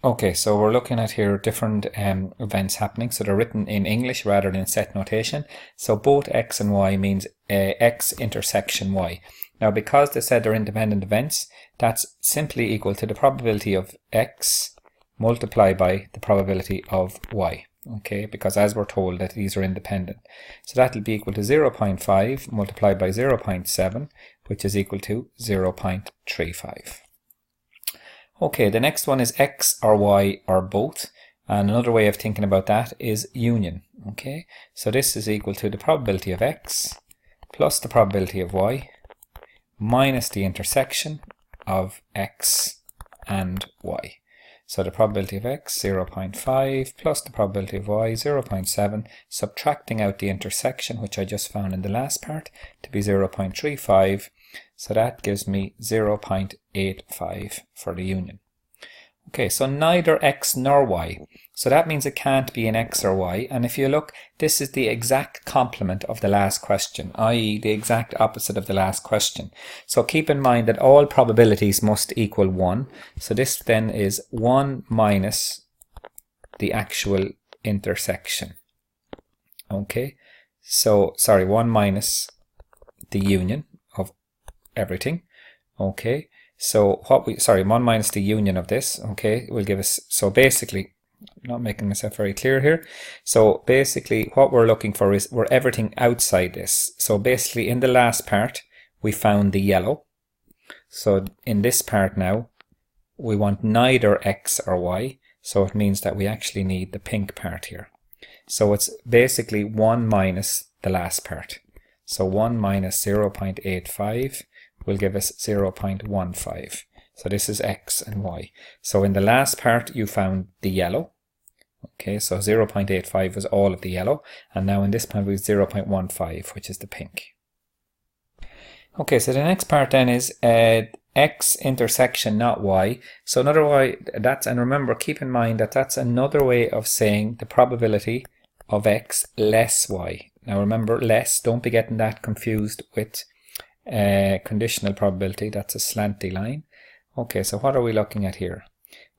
Okay, so we're looking at here different events happening. So they're written in English rather than set notation. So both x and y means x intersection y. Now because they said they're independent events, that's simply equal to the probability of x multiplied by the probability of y. Okay, because as we're told that these are independent. So that'll be equal to 0.5 multiplied by 0.7, which is equal to 0.35. Okay, the next one is x or y or both. And another way of thinking about that is union. Okay, so this is equal to the probability of x plus the probability of y minus the intersection of x and y. So the probability of x 0.5 plus the probability of y 0.7, subtracting out the intersection, which I just found in the last part, to be 0.35. So that gives me 0.85 for the union. Okay, so neither x nor y. So that means it can't be an x or y. And if you look, this is the exact complement of the last question, i.e. the exact opposite of the last question. So keep in mind that all probabilities must equal 1. So this then is 1 minus the actual intersection. Okay, so sorry, 1 minus the union of everything. Okay, so what 1 minus the union of this, okay, will give us, so basically, I'm not making myself very clear here. So basically what we're looking for is we're everything outside this. So basically in the last part, we found the yellow. So in this part now, we want neither x or y. So it means that we actually need the pink part here. So it's basically 1 minus the last part. So 1 minus 0.85 will give us 0.15. So this is x and y. So in the last part you found the yellow. Okay, so 0.85 was all of the yellow. And now in this part we have 0.15, which is the pink. Okay, so the next part then is x intersection not y. So another way, and remember, keep in mind that that's another way of saying the probability of x less y. Now remember, less, don't be getting that confused with conditional probability. That's a slanty line. Okay, so what are we looking at here?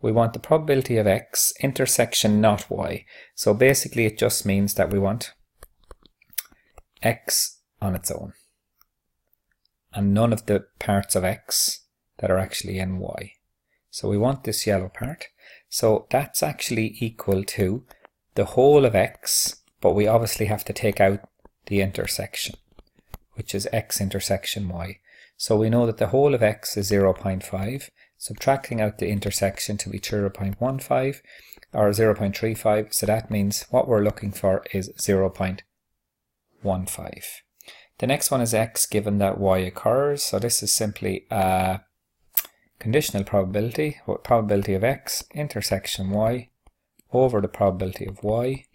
We want the probability of x intersection not y. So basically it just means that we want x on its own and none of the parts of x that are actually in y. So we want this yellow part. So that's actually equal to the whole of x, but we obviously have to take out the intersection, which is x intersection y. So we know that the whole of x is 0.5, subtracting out the intersection to be 0.15 or 0.35. So that means what we're looking for is 0.15. The next one is x given that y occurs. So this is simply a conditional probability, probability of x intersection y over the probability of y.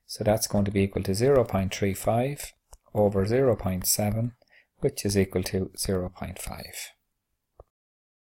So that's going to be equal to 0.35 over 0.7, which is equal to 0.5.